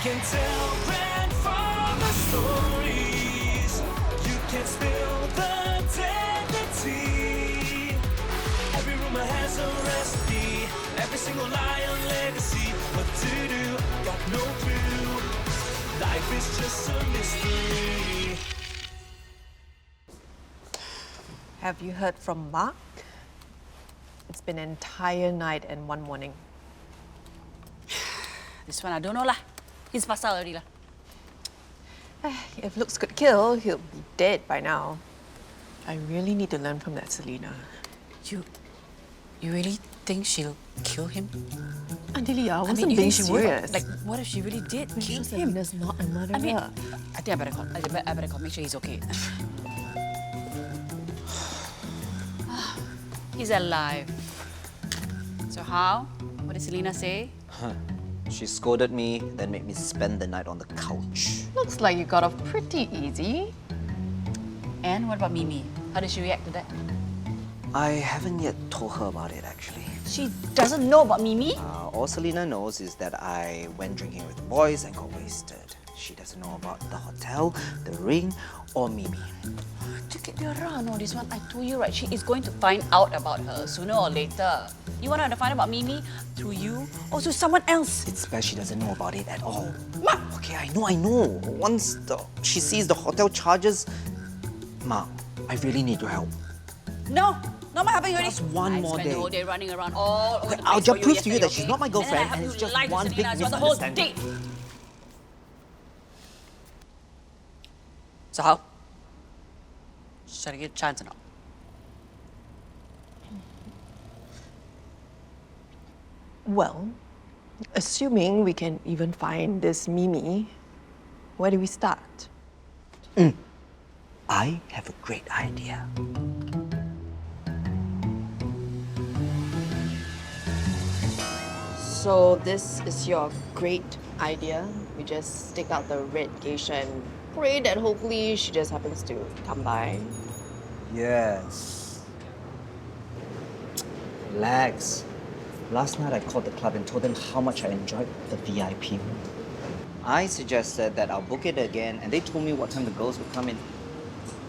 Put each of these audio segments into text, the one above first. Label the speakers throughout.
Speaker 1: can tell right from the stories. You can spill the deadly tea. Every rumor has a recipe. Every single lie a legacy. What to do? Got no clue. Life is just a mystery.
Speaker 2: Have you heard from Mark? It's been an entire night and one morning.
Speaker 3: This one I don't know lah. He's passed out already lah.
Speaker 2: If looks could kill, he'll be dead by now. I really need to learn from that Selena.
Speaker 3: You really think she'll kill him?
Speaker 2: Aunty Lee, I wasn't
Speaker 3: you
Speaker 2: being
Speaker 3: think she would?
Speaker 2: serious.
Speaker 3: Like, what if she really did kill him?
Speaker 2: Selena's not a murderer.
Speaker 3: I think I better call. I better call. Make sure he's okay. He's alive. So how? What did Selena say?
Speaker 4: She scolded me, then made me spend the night on the couch.
Speaker 2: Looks like you got off pretty easy.
Speaker 3: And what about Mimi? How did she react to that?
Speaker 4: I haven't yet told her about it, actually.
Speaker 3: She doesn't know about Mimi?
Speaker 4: All Selena knows is that I went drinking with the boys and got wasted. She doesn't know about the hotel, the ring, or Mimi.
Speaker 3: Take it around, no, this one. I told you, right? She is going to find out about her sooner or later. You want her to find out about Mimi through you or through someone else?
Speaker 4: It's best she doesn't know about it at all. Ma! Okay, I know. Once she sees the hotel charges... Ma, I really need your help.
Speaker 3: No, not my helping already.
Speaker 4: Just one more
Speaker 3: I spent
Speaker 4: day.
Speaker 3: the whole day running around all over the place
Speaker 4: I'll
Speaker 3: for
Speaker 4: just prove to you
Speaker 3: yesterday,
Speaker 4: that she's not my girlfriend
Speaker 3: and,
Speaker 4: and
Speaker 3: then
Speaker 4: it's
Speaker 3: I
Speaker 4: just
Speaker 3: have you lie to
Speaker 4: one big
Speaker 3: Selena throughout the whole
Speaker 4: misunderstanding.
Speaker 3: date. So how? Should I get a chance or not?
Speaker 2: Well, assuming we can even find this Mimi, where do we start?
Speaker 4: I have a great idea.
Speaker 2: So this is your great idea. We just stick out the red geisha and pray that hopefully she just happens to come by.
Speaker 4: Yes. Relax. Last night I called the club and told them how much I enjoyed the VIP room. I suggested that I'll book it again and they told me what time the girls would come in.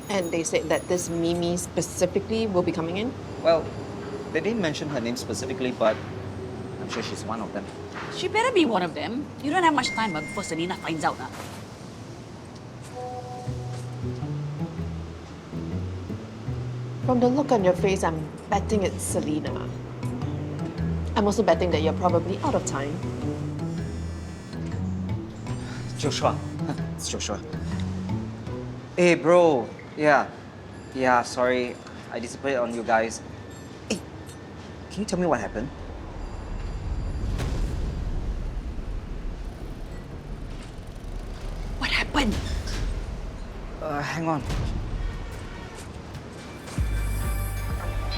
Speaker 2: And they said that this Mimi specifically will be coming in?
Speaker 4: Well, they didn't mention her name specifically, but I'm sure she's one of them.
Speaker 3: She better be one of them. You don't have much time before Selena finds out.
Speaker 2: From the look on your face, I'm betting it's Selena. I'm also betting that you're probably out of time.
Speaker 4: Joshua. It's Joshua. Hey, bro. Yeah, sorry. I disappointed on you guys. Hey, can you tell me what happened?
Speaker 3: What happened?
Speaker 4: Hang on.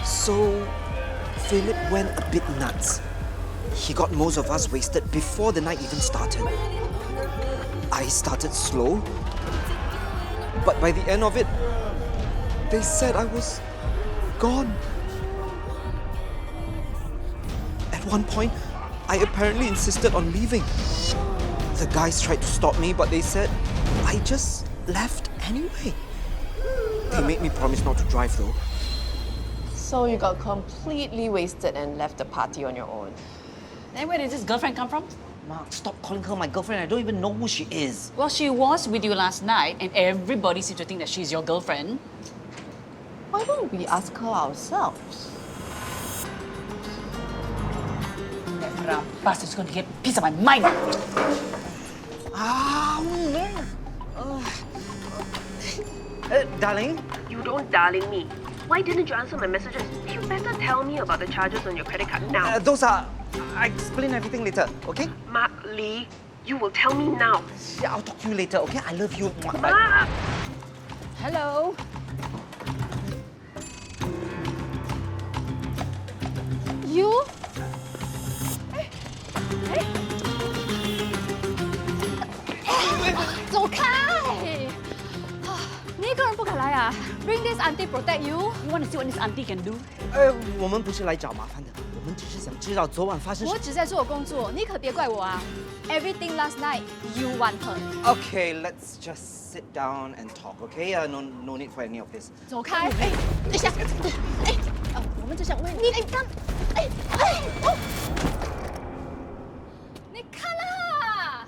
Speaker 4: So, Philip went a bit nuts. He got most of us wasted before the night even started. I started slow, but by the end of it, they said I was gone. At one point, I apparently insisted on leaving. The guys tried to stop me, but they said I just left anyway. They made me promise not to drive though.
Speaker 2: So you got completely wasted and left the party on your own.
Speaker 3: Then where did this girlfriend come from?
Speaker 4: Mark, stop calling her my girlfriend. I don't even know who she is.
Speaker 3: Well, she was with you last night and everybody seems to think that she's your girlfriend.
Speaker 2: Why don't we ask her ourselves?
Speaker 3: That bastard's going to get a piece of my mind.
Speaker 4: Darling?
Speaker 5: You don't darling me. Why didn't you answer my messages? You better tell me about the charges on your credit card now.
Speaker 4: Those are... I explain everything later, okay?
Speaker 5: Mark Lee, you will tell me now.
Speaker 4: Yeah, I'll talk to you later, okay? I love you.
Speaker 5: Mark!
Speaker 3: Hello?
Speaker 6: You? 走开！你一个人不可来啊？Bring this auntie protect you.
Speaker 3: You want to see what this auntie can do?
Speaker 4: 我们不是来找麻烦的，我我们只是想知道昨晚发生什么。
Speaker 6: 我只在做工作，你可别怪我啊。Everything last night, you want her.
Speaker 4: Okay, let's just sit down and talk. Okay, no need for any of this.
Speaker 6: 走开！哎，等一下，哎，我们只想问你，你看，哦，你看啦。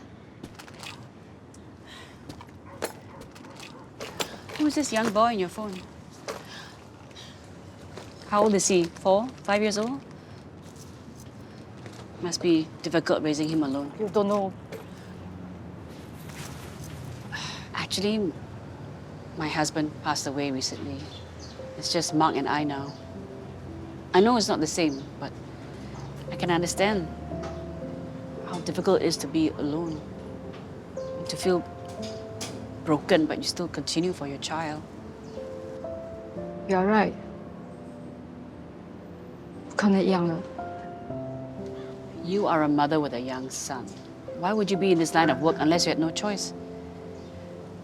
Speaker 3: Who's this young boy on your phone? How old is he? 4, 5 years old? Must be difficult raising him alone.
Speaker 2: You don't know.
Speaker 3: Actually, my husband passed away recently. It's just Mark and I now. I know it's not the same, but I can understand how difficult it is to be alone. To feel broken, but you still continue for your child.
Speaker 6: You're right. 不可能一样了。
Speaker 3: You are a mother with a young son. Why would you be in this line of work unless you had no choice?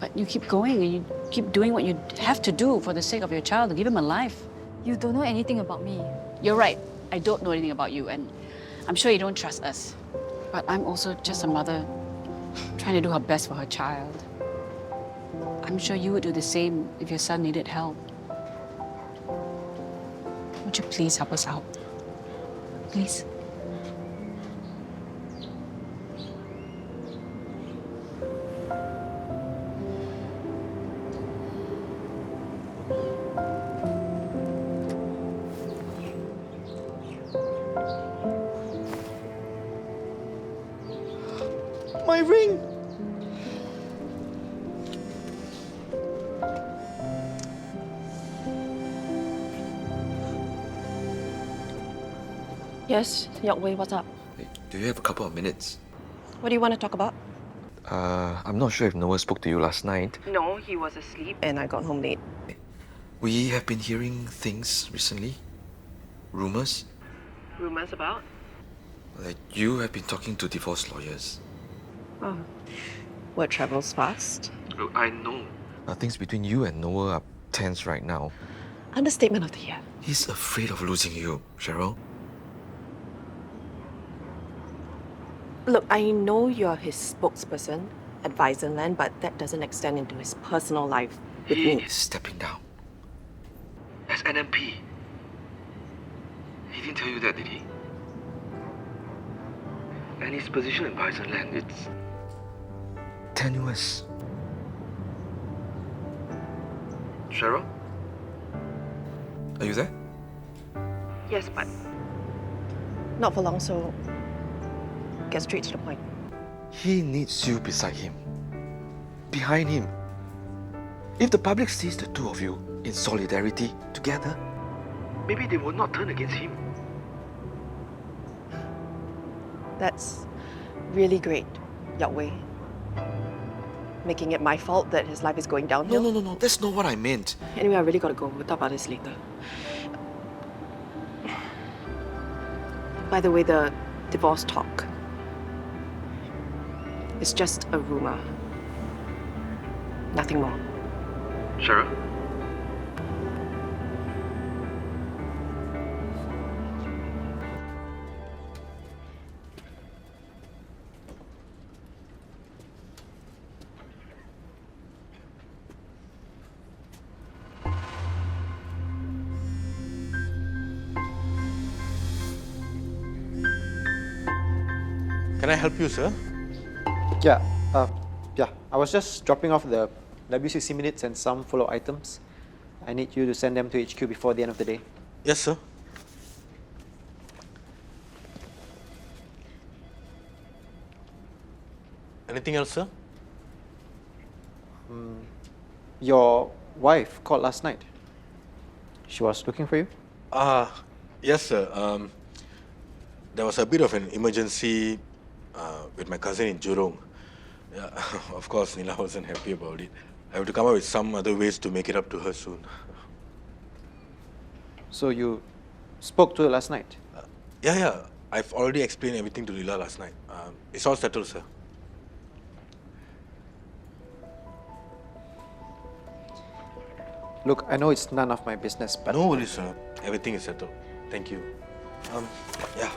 Speaker 3: But you keep going and you keep doing what you have to do for the sake of your child, to give him a life.
Speaker 6: You don't know anything about me.
Speaker 3: You're right. I don't know anything about you, and I'm sure you don't trust us. But I'm also just a mother trying to do her best for her child. I'm sure you would do the same if your son needed help. Would you please help us out? Please?
Speaker 4: My ring!
Speaker 2: Yes, Yokwei, what's up?
Speaker 7: Hey, do you have a couple of minutes?
Speaker 2: What do you want to talk about?
Speaker 7: I'm not sure if Noah spoke to you last night.
Speaker 5: No, he was asleep.
Speaker 2: And I got home late.
Speaker 7: We have been hearing things recently. Rumors.
Speaker 5: Rumors about?
Speaker 7: Like you have been talking to divorce lawyers.
Speaker 2: Oh. Word travels fast.
Speaker 7: Look, I know. Things between you and Noah are tense right now.
Speaker 2: Understatement of the year.
Speaker 7: He's afraid of losing you, Cherril.
Speaker 2: Look, I know you're his spokesperson, advisor land, but that doesn't extend into his personal life with
Speaker 7: He
Speaker 2: me.
Speaker 7: is stepping down. As NMP. He didn't tell you that, did he? And his position in Bison Land, it's tenuous. Cheryl? Are you there?
Speaker 5: Yes, but
Speaker 2: Not for long, so get straight to the point.
Speaker 7: He needs you beside him. Behind him. If the public sees the two of you in solidarity together, maybe they will not turn against him.
Speaker 2: That's really great, Yokwei. Making it my fault that his life is going downhill.
Speaker 7: No. That's not what I meant.
Speaker 2: Anyway, I really gotta go. We'll talk about this later. By the way, the divorce talk. It's just a rumor. Nothing more.
Speaker 7: Cheryl?
Speaker 8: Can I help you, sir?
Speaker 9: Yeah, I was just dropping off the W60 minutes and some follow items. I need you to send them to HQ before the end of the day.
Speaker 8: Yes, sir. Anything else, sir?
Speaker 9: Your wife called last night. She was looking for you?
Speaker 8: Yes, sir. There was a bit of an emergency with my cousin in Jurong. Yeah, of course, Nila wasn't happy about it. I have to come up with some other ways to make it up to her soon.
Speaker 9: So you spoke to her last night?
Speaker 8: Yeah. I've already explained everything to Lila last night. It's all settled, sir.
Speaker 9: Look, I know it's none of my business, but
Speaker 8: No worries, sir. Everything is settled. Thank you. Yeah.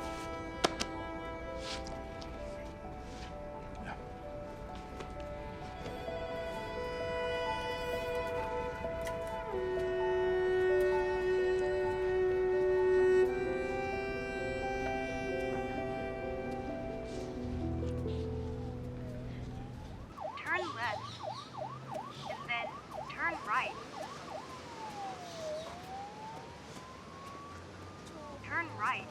Speaker 10: Turn left, and then turn right. Turn right.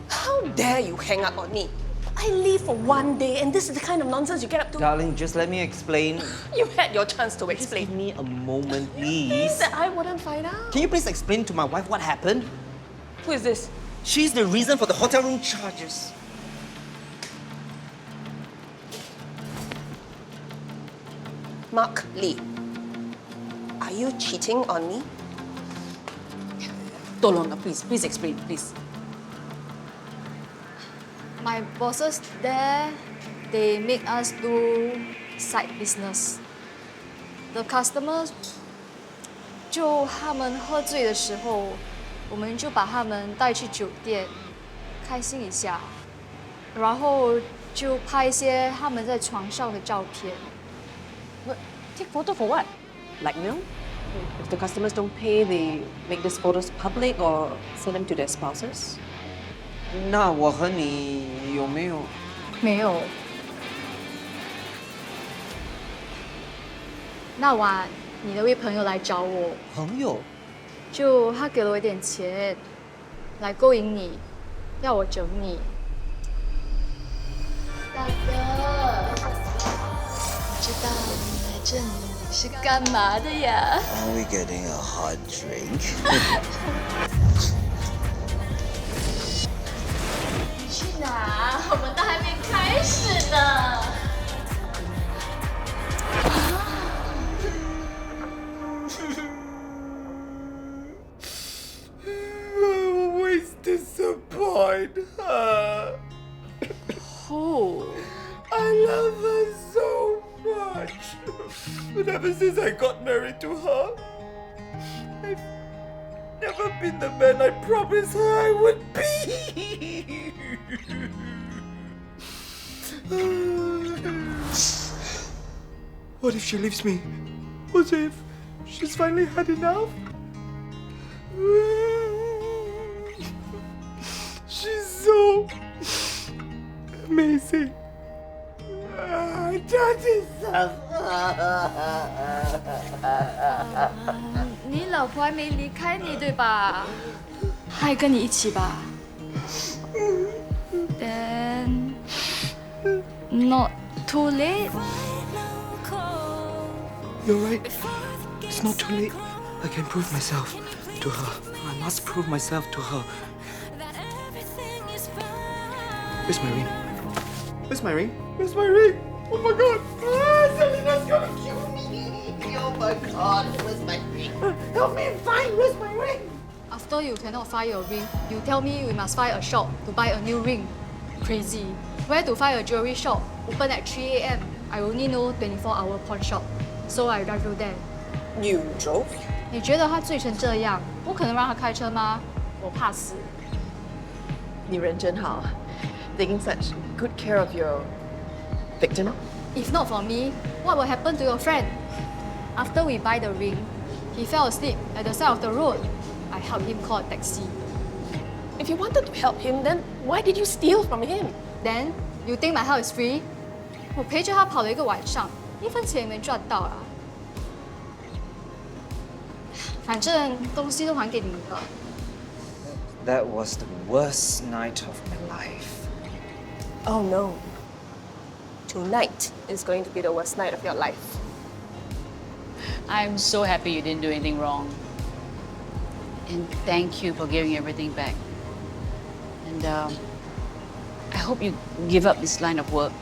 Speaker 5: How dare you hang up on me? I leave for one day and this is the kind of nonsense you get up to.
Speaker 4: Darling, just let me explain.
Speaker 5: You had your chance to
Speaker 4: Give
Speaker 5: explain.
Speaker 4: me a moment, please.
Speaker 5: That I wouldn't find out.
Speaker 4: Can you please explain to my wife what happened?
Speaker 5: Who is this?
Speaker 4: She's the reason for the hotel room charges.
Speaker 5: Mark Lee. Are you cheating on me?
Speaker 3: Tolong, please explain, please.
Speaker 6: My bosses there, they make us do side business. The customers 就他们喝醉的时候，我们就把他们带去酒店，开心一下，然后就拍一些他们在床上的照片。
Speaker 2: Take photo for what? Blackmail? If the customers don't pay, they make these photos public or send them to their spouses?
Speaker 4: 那我和你有没有？
Speaker 6: 没有。那晚你的一位朋友来找我，
Speaker 4: 朋友？
Speaker 6: 就他给了我一点钱，来勾引你，要我整你。大哥，我知道你来这里是干嘛的呀？
Speaker 11: Are we getting a hot drink?
Speaker 6: 你去哪？我们都还没开始呢。
Speaker 7: always disappoint her.
Speaker 6: Who?
Speaker 7: I love her so much. But ever since I got married to her, I've never been the man I promised her I would be. What if she leaves me? What if she's finally had enough? She's so amazing. I don't deserve her.
Speaker 6: 你老婆还没离开你对吧？她还跟你一起吧？Then not too late.
Speaker 7: You're right. It's not too late. I can prove myself to her. I must prove myself to her. Where's my ring? Where's my ring? Where's my ring? Oh my god! Selina's gonna kill me! Oh my god! Where's my ring? Help me find! Where's my ring?
Speaker 6: After you cannot find your ring, you tell me we must find a shop to buy a new ring. Crazy. Where to find a jewelry shop? Open at 3 a.m. I only know 24-hour pawn shop. So I drive you there.
Speaker 5: You drove?
Speaker 6: 你觉得他醉成这样，不可能让他开车吗？我怕死。
Speaker 2: 你人真好 taking such good care of your victim.
Speaker 6: If not for me, what will happen to your friend? After we buy the ring, he fell asleep at the side of the road. I helped him call a taxi.
Speaker 5: If you wanted to help him, then why did you steal from him?
Speaker 6: Then, you think my help is free? 我陪着他跑了一个晚上，一分钱也没赚到啊。反正东西都还给你了。
Speaker 4: That was the worst night of my life.
Speaker 5: Oh no. Tonight is going to be the worst night of your life.
Speaker 3: I'm so happy you didn't do anything wrong. And thank you for giving everything back. And I hope you give up this line of work.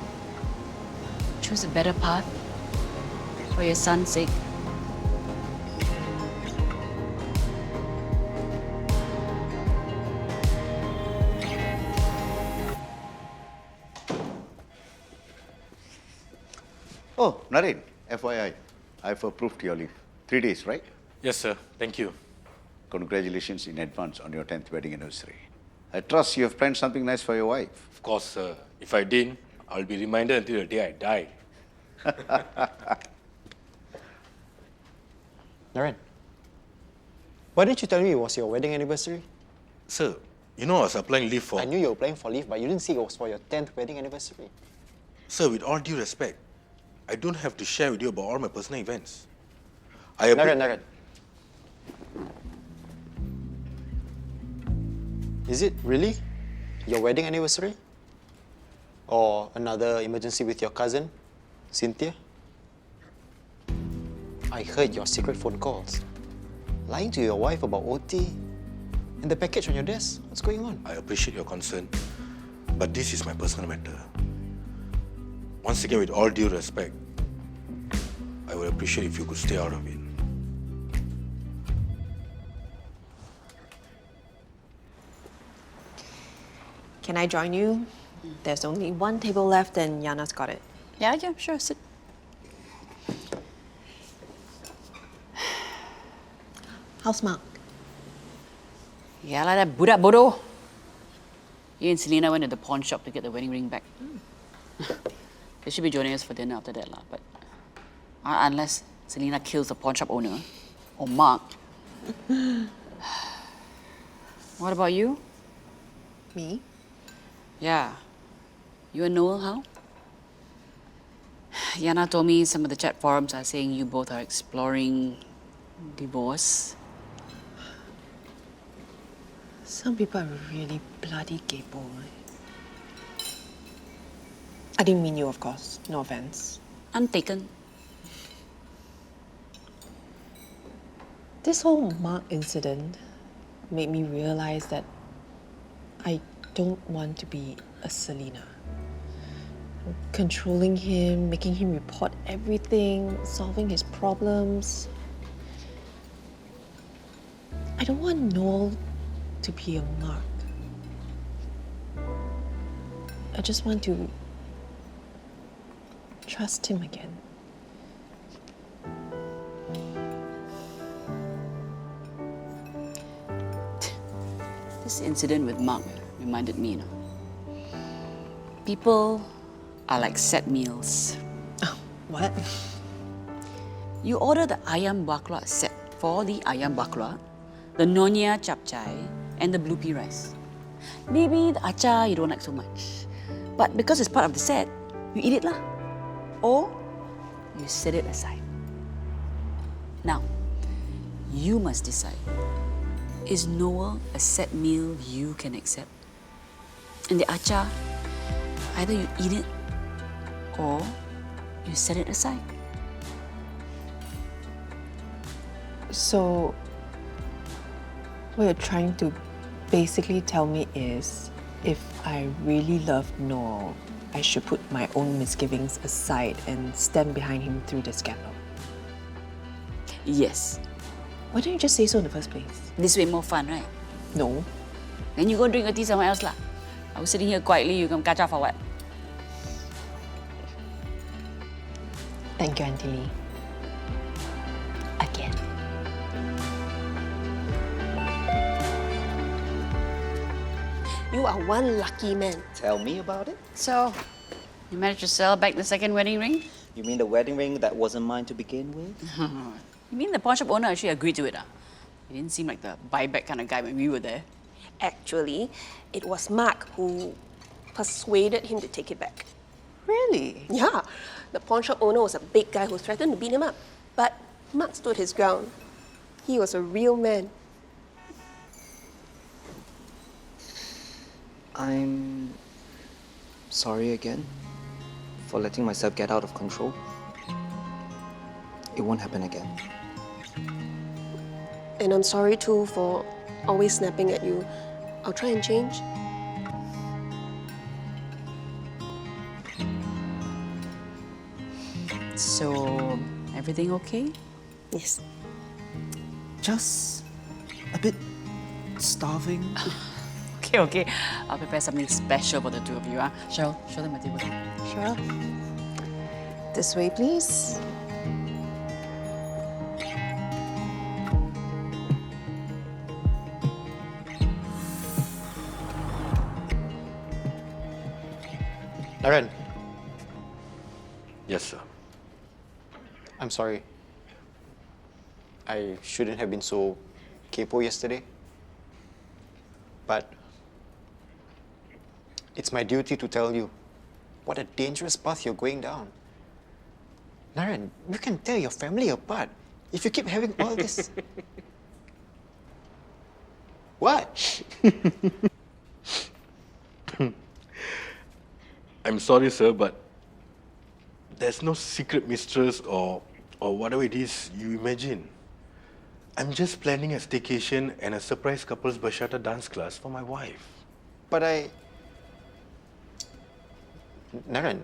Speaker 3: Choose a better path for your son's sake.
Speaker 11: Oh, Naren, FYI,
Speaker 12: I've approved your leave. 3 days, right?
Speaker 8: Yes, sir. Thank you.
Speaker 12: Congratulations in advance on your 10th wedding anniversary. I trust you have planned something nice for your wife.
Speaker 8: Of course, sir. If I didn't, I'll be reminded until the day I die.
Speaker 9: Naren, why didn't you tell me it was your wedding anniversary?
Speaker 8: Sir, you know I was applying leave for...
Speaker 9: I knew you were applying for leave, but you didn't say it was for your 10th wedding anniversary.
Speaker 8: Sir, with all due respect, I don't have to share with you about all my personal events.
Speaker 9: Naren. Is it really your wedding anniversary? Or another emergency with your cousin, Cynthia? I heard your secret phone calls. Lying to your wife about OT and the package on your desk. What's going on?
Speaker 8: I appreciate your concern, but this is my personal matter. Once again, with all due respect, I would appreciate if you could stay out of it.
Speaker 2: Can I join you? There's only one table left and Yana's got it.
Speaker 3: Yeah, sure, sit.
Speaker 2: How's Mark?
Speaker 3: Yeah, like that budak bodoh. You and Selena went to the pawn shop to get the wedding ring back. They should be joining us for dinner after that, lah. But unless Selena kills the pawn shop owner or Mark. What about you?
Speaker 2: Me?
Speaker 3: Yeah. You and Noel, how? Yana told me some of the chat forums are saying you both are exploring divorce.
Speaker 2: Some people are really bloody gapo. I didn't mean you, of course. No offense.
Speaker 3: Untaken.
Speaker 2: This whole Mark incident made me realize that I don't want to be a Selena. Controlling him, making him report everything, solving his problems. I don't want Noel to be a Mark. I just want to trust him again.
Speaker 3: This incident with Mark reminded me, people are like set meals.
Speaker 2: Oh, what?
Speaker 3: You order the ayam bakla set for the ayam bakla, the nonya chapchai, and the blue pea rice. Maybe the achar you don't like so much, but because it's part of the set, you eat it lah. Or you set it aside. Now, you must decide. Is Noel a set meal you can accept? And the achar, either you eat it or you set it aside.
Speaker 2: So, what you're trying to basically tell me is, if I really love Noel, I should put my own misgivings aside and stand behind him through the scandal.
Speaker 3: Yes.
Speaker 2: Why didn't you just say so in the first place?
Speaker 3: This way more fun, right?
Speaker 2: No.
Speaker 3: Then you go drink your tea somewhere else lah. I was sitting here quietly, you come catch up for what?
Speaker 2: Thank you, Aunty Lee. Again.
Speaker 5: You are one lucky man.
Speaker 4: Tell me about it.
Speaker 3: So, you managed to sell back the second wedding ring?
Speaker 4: You mean the wedding ring that wasn't mine to begin with?
Speaker 3: You mean the pawn shop owner actually agreed to it? He didn't seem like the buyback kind of guy when we were there.
Speaker 5: Actually, it was Mark who persuaded him to take it back.
Speaker 2: Really?
Speaker 5: Yeah, the pawn shop owner was a big guy who threatened to beat him up. But Mark stood his ground. He was a real man.
Speaker 4: I'm sorry again for letting myself get out of control. It won't happen again.
Speaker 5: And I'm sorry too for always snapping at you. I'll try and change.
Speaker 3: So, everything okay?
Speaker 5: Yes.
Speaker 4: Just a bit starving.
Speaker 3: Okay. I'll prepare something special for the two of you. Cherril, show them my table.
Speaker 2: Sure. This way, please.
Speaker 9: Naren,
Speaker 8: Yes, sir.
Speaker 9: I'm sorry. I shouldn't have been so kepo yesterday. But it's my duty to tell you what a dangerous path you're going down. Naren, you can tear your family apart if you keep having all this. What?
Speaker 8: I'm sorry, sir, but there's no secret mistress or whatever it is you imagine. I'm just planning a staycation and a surprise couples bachata dance class for my wife.
Speaker 9: But Naren,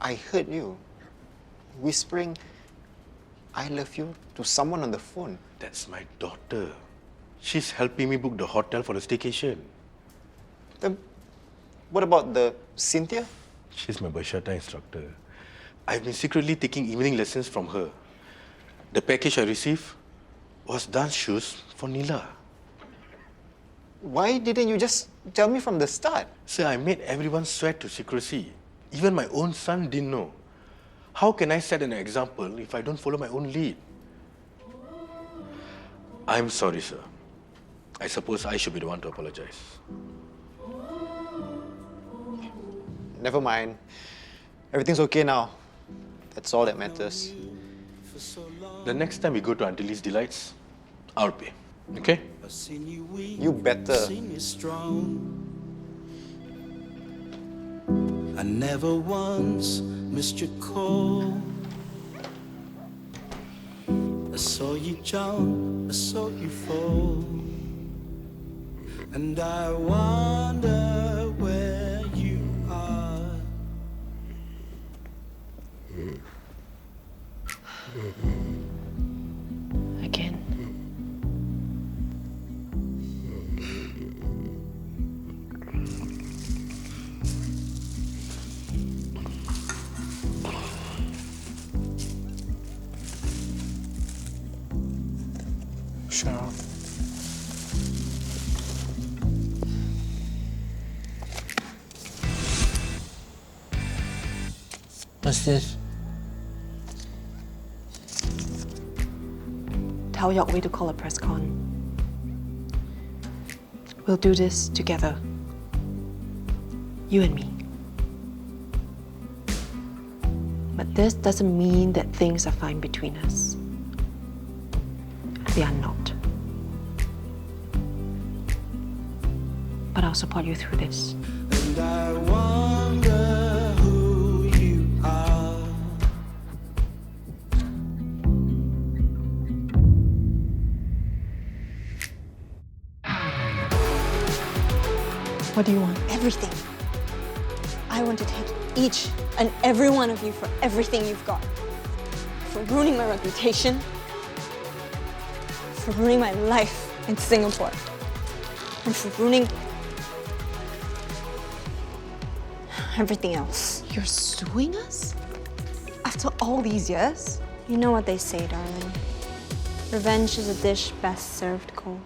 Speaker 9: I heard you whispering, I love you to someone on the phone.
Speaker 8: That's my daughter. She's helping me book the hotel for the staycation.
Speaker 9: Then, what about the Cynthia?
Speaker 8: She's my bachata instructor. I've been secretly taking evening lessons from her. The package I received was dance shoes for Nila.
Speaker 9: Why didn't you just tell me from the start?
Speaker 8: Sir, I made everyone swear to secrecy. Even my own son didn't know. How can I set an example if I don't follow my own lead? I'm sorry, sir. I suppose I should be the one to apologize.
Speaker 9: Never mind. Everything's okay now. That's all that matters.
Speaker 8: The next time we go to Aunty Lee's Delights, I'll pay. Okay?
Speaker 9: You better.
Speaker 1: I never once missed your call. I saw you jump, I saw you fall, and I wonder where you are.
Speaker 2: Again.
Speaker 9: Cherril.
Speaker 13: What's this?
Speaker 2: Tell Yok Wei to call a press con. We'll do this together. You and me. But this doesn't mean that things are fine between us. They are not. But I'll support you through this.
Speaker 1: And I wonder who you are.
Speaker 2: What do you want?
Speaker 14: Everything. I want to take each and every one of you for everything you've got. For ruining my reputation. For ruining my life in Singapore. And for ruining everything else.
Speaker 2: You're suing us?
Speaker 14: After all these years? You know what they say, darling. Revenge is a dish best served cold.